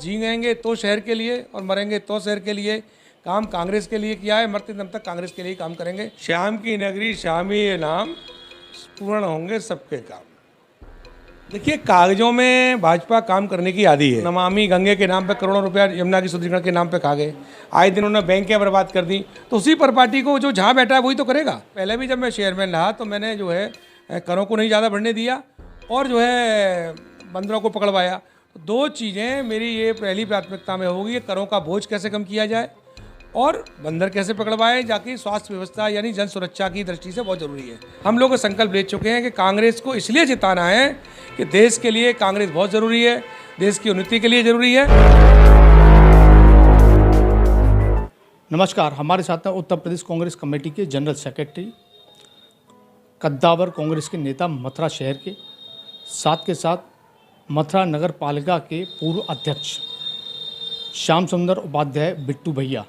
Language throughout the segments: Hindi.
जिएंगे तो शहर के लिए और मरेंगे तो शहर के लिए। काम कांग्रेस के लिए किया है, मरते दम तक कांग्रेस के लिए काम करेंगे। श्याम की नगरी श्यामी ये नाम, पूर्ण होंगे सबके काम। देखिए, कागजों में भाजपा काम करने की आदी है। नमामि गंगे के नाम पे करोड़ों रुपया यमुना की शुद्धिकरण के नाम पे खा गए। आए दिन उन्होंने बैंकें बर्बाद कर दी, तो उसी पर पार्टी को जो जहाँ बैठा है वही तो करेगा। पहले भी जब मैं चेयरमैन रहा तो मैंने जो है करों को नहीं ज़्यादा बढ़ने दिया और जो है बंदरों को पकड़वाया। तो दो चीज़ें मेरी ये पहली प्राथमिकता में होगी, करों का बोझ कैसे कम किया जाए और बंदर कैसे पकड़वाए, जाकि स्वास्थ्य व्यवस्था यानी जन सुरक्षा की दृष्टि से बहुत ज़रूरी है। हम लोग संकल्प ले चुके हैं कि कांग्रेस को इसलिए जिताना है कि देश के लिए कांग्रेस बहुत ज़रूरी है, देश की उन्नति के लिए ज़रूरी है। नमस्कार, हमारे साथ हैं उत्तर प्रदेश कांग्रेस कमेटी के जनरल सेक्रेटरी, कद्दावर कांग्रेस के नेता मथुरा शहर के, साथ के साथ मथुरा नगर पालिका के पूर्व अध्यक्ष श्याम सुंदर उपाध्याय बिट्टू भैया,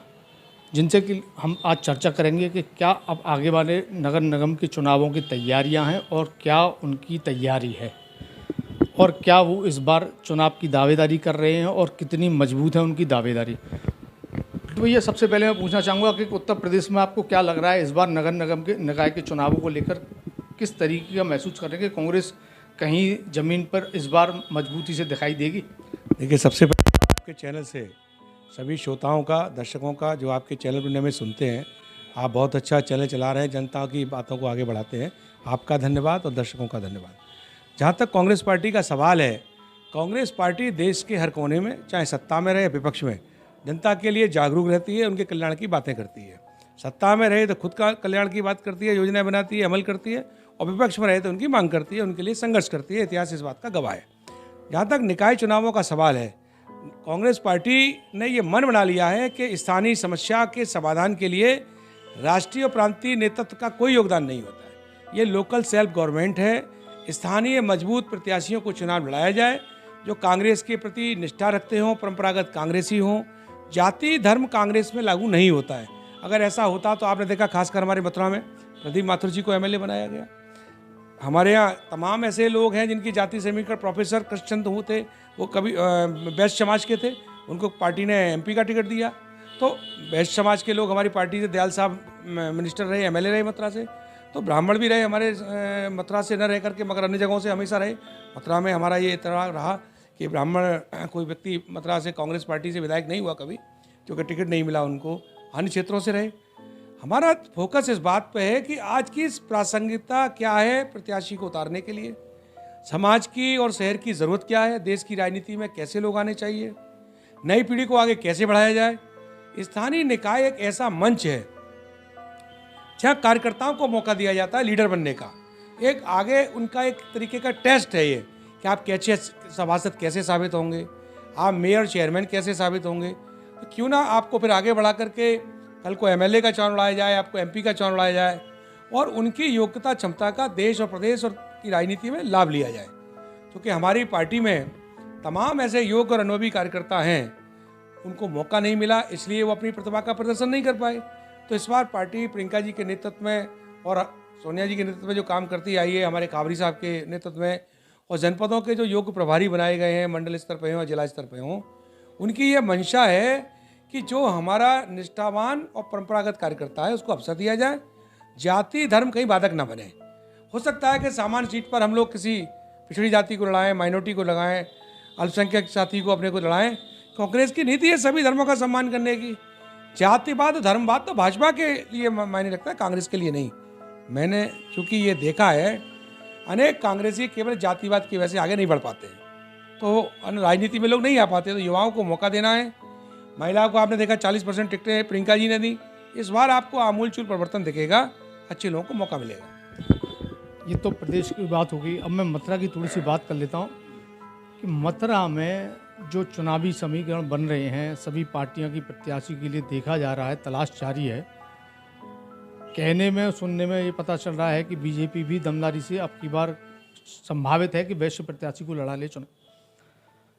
जिनसे कि हम आज चर्चा करेंगे कि क्या अब आगे वाले नगर निगम के चुनावों की तैयारियां हैं और क्या उनकी तैयारी है और क्या वो इस बार चुनाव की दावेदारी कर रहे हैं और कितनी मजबूत है उनकी दावेदारी। तो भैया, सबसे पहले मैं पूछना चाहूँगा कि उत्तर प्रदेश में आपको क्या लग रहा है इस बार नगर निगम के निकाय के चुनावों को लेकर किस तरीके का महसूस कर रहे हैं कि कांग्रेस कहीं ज़मीन पर इस बार मजबूती से दिखाई देगी? देखिए, सबसे पहले आपके चैनल से सभी श्रोताओं का, दर्शकों का, जो आपके चैनल पर हमें सुनते हैं, आप बहुत अच्छा चैनल चला रहे हैं, जनता की बातों को आगे बढ़ाते हैं। आपका धन्यवाद और दर्शकों का धन्यवाद। जहाँ तक कांग्रेस पार्टी का सवाल है, कांग्रेस पार्टी देश के हर कोने में, चाहे सत्ता में रहे या विपक्ष में, जनता के लिए जागरूक रहती है, उनके कल्याण की बातें करती है। सत्ता में रहे तो खुद का कल्याण की बात करती है, योजनाएं बनाती है, अमल करती है, और विपक्ष में रहे तो उनकी मांग करती है, उनके लिए संघर्ष करती है। इतिहास इस बात का गवाह है। जहाँ तक निकाय चुनावों का सवाल है, कांग्रेस पार्टी ने ये मन बना लिया है कि स्थानीय समस्या के समाधान के लिए राष्ट्रीय और प्रांतीय नेतृत्व का कोई योगदान नहीं होता है। ये लोकल सेल्फ गवर्नमेंट है। स्थानीय मजबूत प्रत्याशियों को चुनाव लड़ाया जाए जो कांग्रेस के प्रति निष्ठा रखते हों, परंपरागत कांग्रेसी हों। जाति धर्म कांग्रेस में लागू नहीं होता है। अगर ऐसा होता तो आपने देखा, खासकर हमारे मथुरा में प्रदीप माथुर जी को एमएलए बनाया गया। हमारे यहाँ तमाम ऐसे लोग हैं जिनकी जाति समीकरण प्रोफेसर कृष्णचंद हूँ थे, वो कभी वैश्य समाज के थे, उनको पार्टी ने एमपी का टिकट दिया। तो वैश्य समाज के लोग हमारी पार्टी से, दयाल साहब मिनिस्टर रहे, एमएलए रहे मथुरा से। तो ब्राह्मण भी रहे हमारे मथुरा से, न रह करके मगर अन्य जगहों से हमेशा रहे। मथुरा में हमारा ये इतना रहा कि ब्राह्मण कोई व्यक्ति मथुरा से कांग्रेस पार्टी से विधायक नहीं हुआ कभी, क्योंकि टिकट नहीं मिला उनको। अन्य क्षेत्रों से रहे। हमारा फोकस इस बात पे है कि आज की प्रासंगिकता क्या है प्रत्याशी को उतारने के लिए, समाज की और शहर की ज़रूरत क्या है, देश की राजनीति में कैसे लोग आने चाहिए, नई पीढ़ी को आगे कैसे बढ़ाया जाए। स्थानीय निकाय एक ऐसा मंच है जहाँ कार्यकर्ताओं को मौका दिया जाता है लीडर बनने का। एक आगे उनका एक तरीके का टेस्ट है ये कि आप कैसे सभासद कैसे साबित होंगे, आप मेयर चेयरमैन कैसे साबित होंगे। तो क्यों ना आपको फिर आगे बढ़ा करके कल को एमएलए का चुनाव लड़ाया जाए, आपको एमपी का चुनाव लड़ाया जाए और उनकी योग्यता क्षमता का देश और प्रदेश और की राजनीति में लाभ लिया जाए। क्योंकि हमारी पार्टी में तमाम ऐसे योग्य और अनुभवी कार्यकर्ता हैं, उनको मौका नहीं मिला, इसलिए वो अपनी प्रतिभा का प्रदर्शन नहीं कर पाए। तो इस बार पार्टी प्रियंका जी के नेतृत्व में और सोनिया जी के नेतृत्व में जो काम करती आई है, हमारे कावरी साहब के नेतृत्व में, और जनपदों के जो योग्य प्रभारी बनाए गए हैं, मंडल स्तर पर हों, जिला स्तर पर हों, उनकी ये मंशा है कि जो हमारा निष्ठावान और परंपरागत कार्यकर्ता है उसको अवसर दिया जाए, जाति धर्म कहीं बाधक ना बने। हो सकता है कि सामान्य सीट पर हम लोग किसी पिछड़ी जाति को लड़ाएं, माइनॉरिटी को लगाएं, अल्पसंख्यक साथी को अपने को लड़ाएं। कांग्रेस की नीति है सभी धर्मों का सम्मान करने की। जातिवाद और धर्मवाद तो भाजपा के लिए मायने रखता है, कांग्रेस के लिए नहीं। मैंने चूँकि ये देखा है, अनेक कांग्रेसी केवल जातिवाद की वजह से आगे नहीं बढ़ पाते, तो राजनीति में लोग नहीं आ पाते। तो युवाओं को मौका देना है। महिलाओं को आपने देखा 40% टिकटें प्रियंका जी ने दी। इस बार आपको आमूलचूल परिवर्तन दिखेगा, अच्छे लोगों को मौका मिलेगा। ये तो प्रदेश की बात होगी। अब मैं मथुरा की थोड़ी सी बात कर लेता हूँ कि मथुरा में जो चुनावी समीकरण बन रहे हैं, सभी पार्टियों की प्रत्याशी के लिए देखा जा रहा है, तलाश जारी है। कहने में, सुनने में ये पता चल रहा है कि बीजेपी भी दमदारी से अब की बार संभावित है कि वैश्य प्रत्याशी को लड़ा ले चुनाव।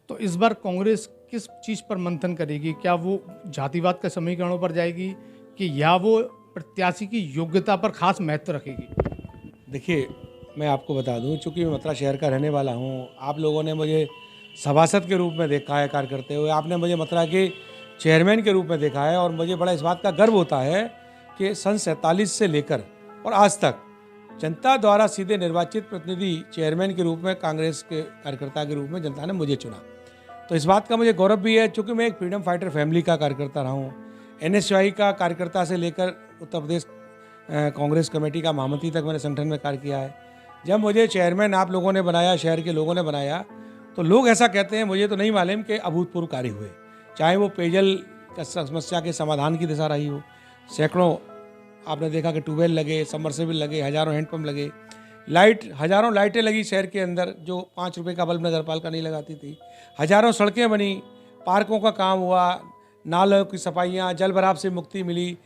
तो इस बार कांग्रेस किस चीज़ पर मंथन करेगी? क्या वो जातिवाद के समीकरणों पर जाएगी कि या वो प्रत्याशी की योग्यता पर खास महत्व रखेगी? देखिए, मैं आपको बता दूं, चूँकि मैं मथुरा शहर का रहने वाला हूं, आप लोगों ने मुझे सभासद के रूप में देखा है कार्य करते हुए, आपने मुझे मथुरा के चेयरमैन के रूप में देखा है। और मुझे बड़ा इस बात का गर्व होता है कि सन 47 से लेकर और आज तक जनता द्वारा सीधे निर्वाचित प्रतिनिधि चेयरमैन के रूप में, कांग्रेस के कार्यकर्ता के रूप में जनता ने मुझे चुना। तो इस बात का मुझे गौरव भी है, चूँकि मैं एक फ्रीडम फाइटर फैमिली का कार्यकर्ता रहा हूँ। NSY का कार्यकर्ता से लेकर उत्तर प्रदेश कांग्रेस कमेटी का महामंत्री तक मैंने संगठन में कार्य किया है। जब मुझे चेयरमैन आप लोगों ने बनाया, शहर के लोगों ने बनाया, तो लोग ऐसा कहते हैं, मुझे तो नहीं मालूम कि अभूतपूर्व कार्य हुए, चाहे वो पेयजल का समस्या के समाधान की दिशा रही हो। सैकड़ों आपने देखा कि ट्यूबवेल लगे, सबमर्सिबल लगे, हज़ारों हैंडपम्प लगे, लाइट, हज़ारों लाइटें लगी शहर के अंदर जो 5 रुपये का बल्ब नगर पालिका नहीं लगाती थी। हज़ारों सड़कें बनी, पार्कों का काम हुआ, नालों की सफाइयाँ, जल भराव से मुक्ति मिली।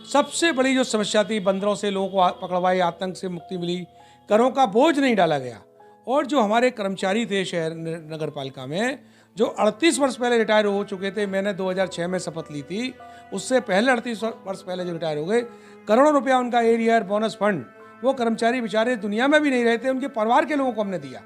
सबसे बड़ी जो समस्या थी, बंदरों से लोगों को पकड़वाई, आतंक से मुक्ति मिली, करों का बोझ नहीं डाला गया। और जो हमारे कर्मचारी थे शहर नगर पालिका में, जो 38 वर्ष पहले रिटायर हो चुके थे, मैंने 2006 में शपथ ली थी, उससे पहले 38 वर्ष पहले जो रिटायर हो गए, करोड़ों रुपया उनका एरियर बोनस फंड, वो कर्मचारी बेचारे दुनिया में भी नहीं रहते, उनके परिवार के लोगों को हमने दिया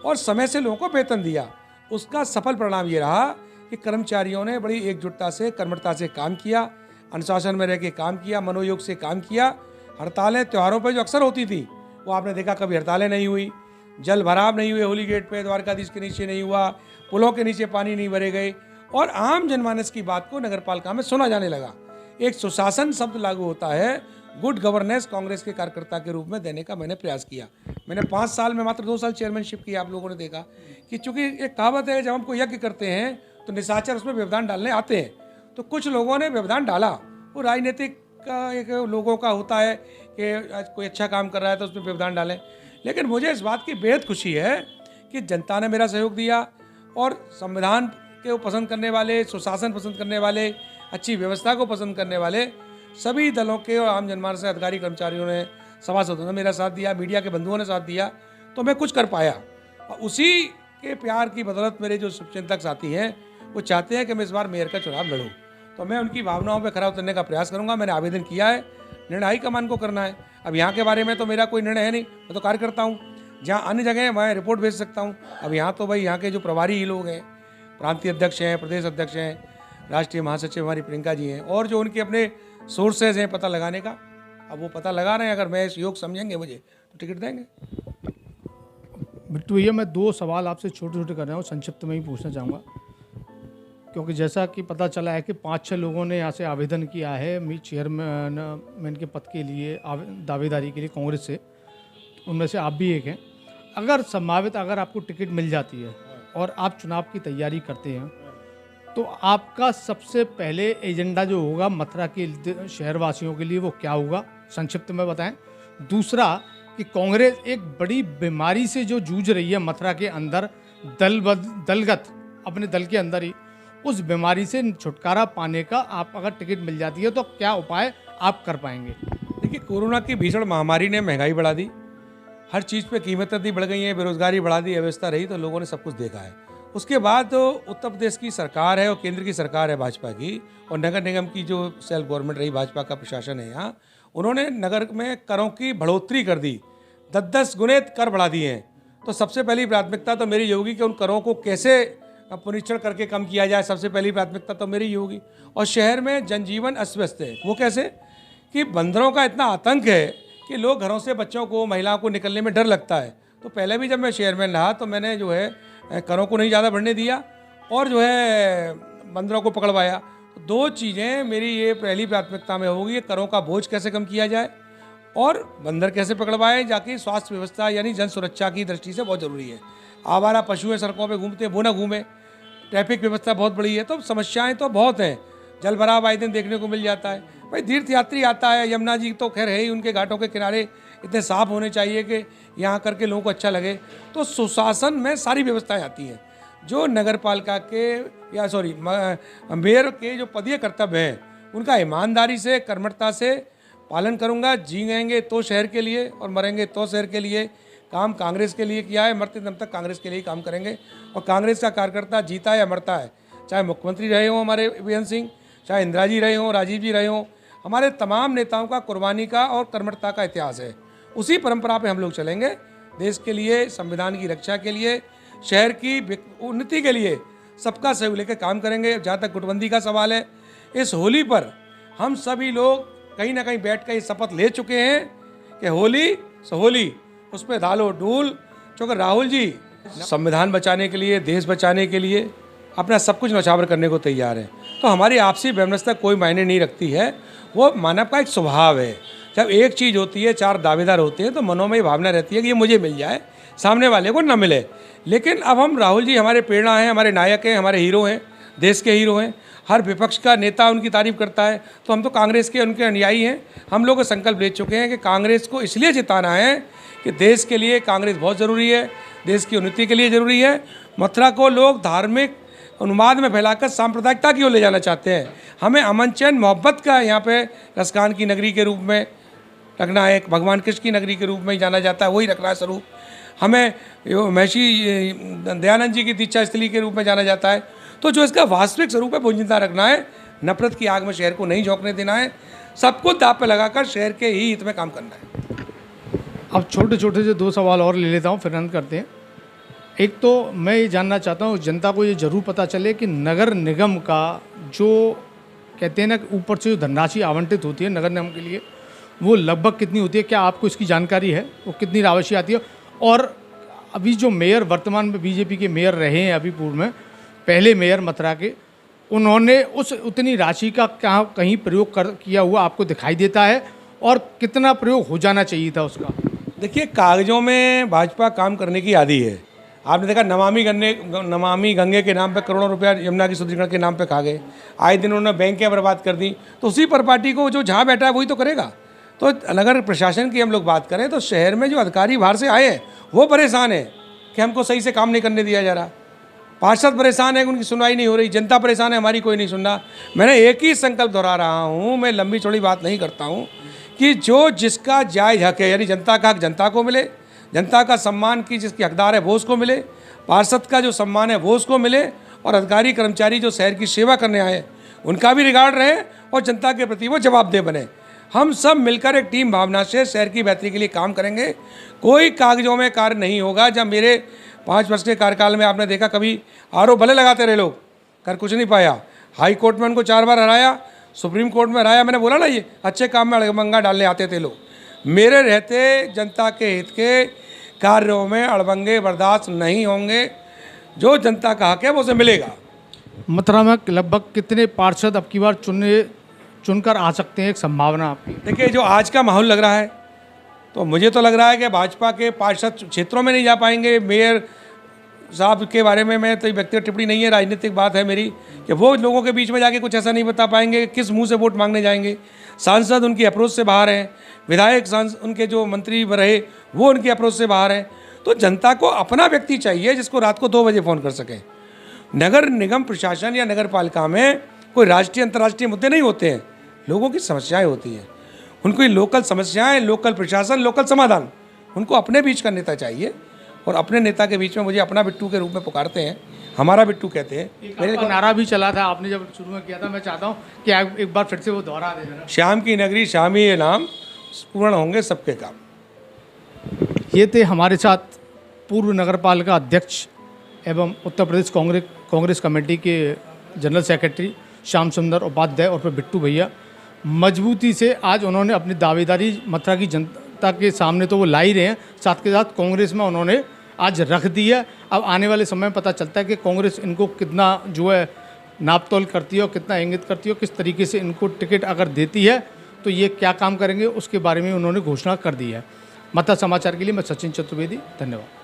और समय से लोगों को वेतन दिया। उसका सफल परिणाम ये रहा कि कर्मचारियों ने बड़ी एकजुटता से, कर्मठता से काम किया, अनुशासन में रह के काम किया, मनोयोग से काम किया। हड़तालें त्योहारों पर जो अक्सर होती थी, वो आपने देखा कभी हड़तालें नहीं हुई, जल भराव नहीं हुए, होली गेट पे द्वारकाधीश के नीचे नहीं हुआ, पुलों के नीचे पानी नहीं भरे गए, और आम जनमानस की बात को नगर पालिका में सुना जाने लगा। एक सुशासन शब्द लागू होता है, गुड गवर्नेंस कांग्रेस के कार्यकर्ता के रूप में देने का मैंने प्रयास किया। मैंने 5 साल में मात्र 2 साल चेयरमैनशिप की। आप लोगों ने देखा कि चूंकि एक कहावत है, जब हम कोई यज्ञ करते हैं तो निशाचर उसमें व्यवधान डालने आते हैं, तो कुछ लोगों ने व्यवधान डाला। वो राजनीतिक का एक लोगों का होता है कि आज कोई अच्छा काम कर रहा है तो उसमें व्यवधान डालें, लेकिन मुझे इस बात की बेहद खुशी है कि जनता ने मेरा सहयोग दिया और संविधान को पसंद करने वाले, सुशासन पसंद करने वाले, अच्छी व्यवस्था को पसंद करने वाले सभी दलों के और आम जनमानस से अधिकारी कर्मचारियों ने, सभासदों ने मेरा साथ दिया, मीडिया के बंधुओं ने साथ दिया, तो मैं कुछ कर पाया। और उसी के प्यार की बदौलत मेरे जो शुभचिंतक साथी हैं, वो चाहते हैं कि मैं इस बार मेयर का चुनाव लड़ूँ, तो मैं उनकी भावनाओं पर खरा उतरने का प्रयास करूँगा। मैंने आवेदन किया है, निर्णय हाईकमान को करना है। अब यहाँ के बारे में तो मेरा कोई निर्णय है नहीं, मैं तो कार्य करता हूँ। जहाँ अन्य जगह है वहाँ रिपोर्ट भेज सकता हूँ। अब यहाँ तो भाई यहाँ के जो प्रभारी लोग हैं, प्रांतीय अध्यक्ष हैं, प्रदेश अध्यक्ष हैं, राष्ट्रीय महासचिव हमारी प्रियंका जी हैं, और जो उनके अपने सोर्सेज हैं पता लगाने का, अब वो पता लगा रहे हैं। अगर मैं इस योग समझेंगे मुझे तो टिकट देंगे। बिट्टू भैया, मैं 2 सवाल आपसे छोटे छोटे कर रहा हूँ, संक्षिप्त में ही पूछना चाहूँगा, क्योंकि जैसा कि पता चला है कि 5-6 लोगों ने यहाँ से आवेदन किया है चेयरमैन के पद के लिए दावेदारी के लिए कांग्रेस से, उनमें से आप भी एक हैं। अगर संभावित अगर आपको टिकट मिल जाती है और आप चुनाव की तैयारी करते हैं, तो आपका सबसे पहले एजेंडा जो होगा मथुरा के शहरवासियों के लिए वो क्या होगा, संक्षिप्त में बताएं। दूसरा कि कांग्रेस एक बड़ी बीमारी से जो जूझ रही है मथुरा के अंदर, दलगत अपने दल के अंदर ही, उस बीमारी से छुटकारा पाने का आप अगर टिकट मिल जाती है तो क्या उपाय आप कर पाएंगे? देखिए, कोरोना की भीषण महामारी ने महंगाई बढ़ा दी, हर चीज़ पे कीमतें भी बढ़ गई हैं, बेरोजगारी बढ़ा दी, अव्यवस्था रही, तो लोगों ने सब कुछ देखा है। उसके बाद तो उत्तर प्रदेश की सरकार है और केंद्र की सरकार है भाजपा की, और नगर निगम की जो सेल्फ गवर्नमेंट रही, भाजपा का प्रशासन है यहाँ, उन्होंने नगर में करों की बढ़ोतरी कर दी, 10-10 गुने कर बढ़ा दिए हैं। तो सबसे पहली प्राथमिकता तो मेरी ये होगी कि उन करों को कैसे पुनरीक्षण करके कम किया जाए, सबसे पहली प्राथमिकता तो मेरी ये होगी। और शहर में जनजीवन अस्त व्यस्त है, वो कैसे कि बंदरों का इतना आतंक है कि लोग घरों से बच्चों को, महिलाओं को निकलने में डर लगता है। तो पहले भी जब मैं चेयरमैन रहा तो मैंने जो है करों को नहीं ज़्यादा बढ़ने दिया और जो है बंदरों को पकड़वाया। तो 2 चीज़ें मेरी ये पहली प्राथमिकता में होगी, करों का बोझ कैसे कम किया जाए और बंदर कैसे पकड़वाए जाके। स्वास्थ्य व्यवस्था यानी जन सुरक्षा की दृष्टि से बहुत ज़रूरी है। आवारा पशु सड़कों पर घूमते, वो ना घूमे, ट्रैफिक व्यवस्था बहुत बड़ी है, तो समस्याएं तो बहुत हैं। जल भराव आए दिन देखने को मिल जाता है। भाई तीर्थ यात्री आता है, यमुना जी तो खैर है ही, उनके घाटों के किनारे इतने साफ होने चाहिए कि यहाँ करके लोगों को अच्छा लगे। तो सुशासन में सारी व्यवस्थाएं आती हैं। जो नगर पालिका के मेयर के जो पदीय कर्तव्य हैं उनका ईमानदारी से, कर्मठता से पालन करूँगा। जीएंगे तो शहर के लिए और मरेंगे तो शहर के लिए। काम कांग्रेस के लिए किया है, मरते दम तक कांग्रेस के लिए काम करेंगे। और कांग्रेस का कार्यकर्ता जीता है या मरता है, चाहे मुख्यमंत्री रहे हों हमारे वीरेंद्र सिंह, चाहे इंदिरा जी रहे हों, राजीव जी रहे हों, हमारे तमाम नेताओं का कुर्बानी का और कर्मठता का इतिहास है। उसी परंपरा पे हम लोग चलेंगे। देश के लिए, संविधान की रक्षा के लिए, शहर की उन्नति के लिए सबका सहयोग लेकर काम करेंगे। जहाँ तक गुटबंदी का सवाल है, इस होली पर हम सभी लोग कहीं ना कहीं बैठ कर ये शपथ ले चुके हैं कि होली सो होली, उस पर डालो डूल, क्योंकि राहुल जी संविधान बचाने के लिए, देश बचाने के लिए अपना सब कुछ नौछावर करने को तैयार है। तो हमारी आपसी वैमनस्यता कोई मायने नहीं रखती है, वो मानव का एक स्वभाव है। जब एक चीज़ होती है, चार दावेदार होते हैं, तो मनों में ये भावना रहती है कि ये मुझे मिल जाए, सामने वाले को न मिले। लेकिन अब हम राहुल जी हमारे प्रेरणा हैं, हमारे नायक हैं, हमारे हीरो हैं, देश के हीरो हैं। हर विपक्ष का नेता उनकी तारीफ करता है, तो हम तो कांग्रेस के उनके अनुयायी हैं। हम लोग संकल्प ले चुके हैं कि कांग्रेस को इसलिए जिताना है कि देश के लिए कांग्रेस बहुत ज़रूरी है, देश की उन्नति के लिए ज़रूरी है। मथुरा को लोग धार्मिक उन्माद में फैलाकर सांप्रदायिकता की ओर ले जाना चाहते हैं। हमें अमन चैन मोहब्बत का यहाँ पे रसकान की नगरी के रूप में रखना है, भगवान कृष्ण की नगरी के रूप में ही जाना जाता है, वही रखना है स्वरूप। हमें महर्षि दयानंद जी की दीक्षा स्थली के रूप में जाना जाता है। तो जो इसका वास्तविक स्वरूप है वो जिंदा रखना है, नफरत की आग में शहर को नहीं झोंकने देना है, सबको दांव पे लगाकर शहर के ही हित में काम करना है। अब छोटे छोटे से दो सवाल और ले लेता हूँ, फिर अंत करते हैं। एक तो मैं ये जानना चाहता हूँ, जनता को ये ज़रूर पता चले कि नगर निगम का जो कहते हैं ना कि ऊपर से जो धनराशि आवंटित होती है नगर निगम के लिए, वो लगभग कितनी होती है? क्या आपको इसकी जानकारी है? वो कितनी राशि आती है? और अभी जो मेयर वर्तमान में बीजेपी के मेयर रहे हैं अभी पूर्व में, पहले मेयर मथुरा के, उन्होंने उतनी राशि का क्या कहीं प्रयोग किया हुआ आपको दिखाई देता है? और कितना प्रयोग हो जाना चाहिए था उसका? देखिए, कागजों में भाजपा काम करने की आदी है। आपने देखा नमामि गंगे के नाम पे करोड़ों रुपया यमुना की शुद्धिकरण के नाम पे खा गए। आए दिन उन्होंने बैंकें बर्बाद कर दी। तो उसी पर पार्टी को जो जहाँ बैठा है वही तो करेगा। तो नगर प्रशासन की हम लोग बात करें तो शहर में जो अधिकारी बाहर से आए हैं वो परेशान है कि हमको सही से काम नहीं करने दिया जा रहा। पार्षद परेशान है कि उनकी सुनवाई नहीं हो रही, जनता परेशान है, हमारी कोई नहीं सुन रहा। मैंने एक ही संकल्प दोहरा रहा हूँ, मैं लंबी चौड़ी बात नहीं करता हूँ, कि जो जिसका जायज़ हक है, यानी जनता का हक जनता को मिले, जनता का सम्मान की जिसकी हकदार है वो उसको मिले, पार्षद का जो सम्मान है वो उसको मिले, और अधिकारी कर्मचारी जो शहर की सेवा करने आए उनका भी रिगार्ड रहे और जनता के प्रति वो जवाबदेह बने। हम सब मिलकर एक टीम भावना से शहर की बेहतरी के लिए काम करेंगे। कोई कागजों में कार्य नहीं होगा। जब मेरे 5 वर्ष के कार्यकाल में आपने देखा, कभी आरोप भले लगाते रहे लोग, कर कुछ नहीं पाया। हाई कोर्ट में उनको 4 बार हराया, सुप्रीम कोर्ट में हराया। मैंने बोला ना, ये अच्छे काम में अड़बंगा डालने आते थे लोग। मेरे रहते जनता के हित के कार्यों में अड़बंगे बर्दाश्त नहीं होंगे। जो जनता का हक है वो उसे मिलेगा। मथुरा में लगभग कितने पार्षद अब की बार चुनकर आ सकते हैं, एक संभावना आपकी? देखिए, जो आज का माहौल लग रहा है तो मुझे तो लग रहा है कि भाजपा के पार्षद क्षेत्रों में नहीं जा पाएंगे। मेयर साहब के बारे में मैं तो व्यक्तिगत टिप्पणी नहीं है, राजनीतिक बात है मेरी, कि वो लोगों के बीच में जाके कुछ ऐसा नहीं बता पाएंगे कि किस मुंह से वोट मांगने जाएंगे। सांसद उनकी अप्रोच से बाहर हैं, विधायक सांसद उनके जो मंत्री रहे वो उनकी अप्रोच से बाहर हैं। तो जनता को अपना व्यक्ति चाहिए जिसको रात को 2 बजे फ़ोन कर सकें। नगर निगम प्रशासन या नगर पालिका में कोई राष्ट्रीय अंतर्राष्ट्रीय मुद्दे नहीं होते हैं, लोगों की समस्याएं होती हैं। उनको लोकल समस्याएं, लोकल प्रशासन, लोकल समाधान, उनको अपने बीच का नेता चाहिए। और अपने नेता के बीच में मुझे अपना बिट्टू के रूप में पुकारते हैं, हमारा बिट्टू कहते हैं। मेरे को नारा भी चला था आपने जब शुरू में किया था, मैं चाहता हूँ कि आप एक बार फिर से वो दोहरा देना। श्याम की नगरी श्याम ही ये नाम, पूर्ण होंगे सबके काम। ये थे हमारे साथ पूर्व नगर पालिका अध्यक्ष एवं उत्तर प्रदेश कांग्रेस कमेटी के जनरल सेक्रेटरी श्याम सुंदर उपाध्याय और फिर बिट्टू भैया। मजबूती से आज उन्होंने अपनी दावेदारी मथुरा की जनता के सामने तो वो ला ही रहे हैं, साथ के साथ कांग्रेस में उन्होंने आज रख दी है। अब आने वाले समय में पता चलता है कि कांग्रेस इनको कितना जो है नापतोल करती है और कितना इंगित करती है, किस तरीके से इनको टिकट अगर देती है तो ये क्या काम करेंगे उसके बारे में उन्होंने घोषणा कर दी है। मथुरा समाचार के लिए मैं सचिन चतुर्वेदी, धन्यवाद।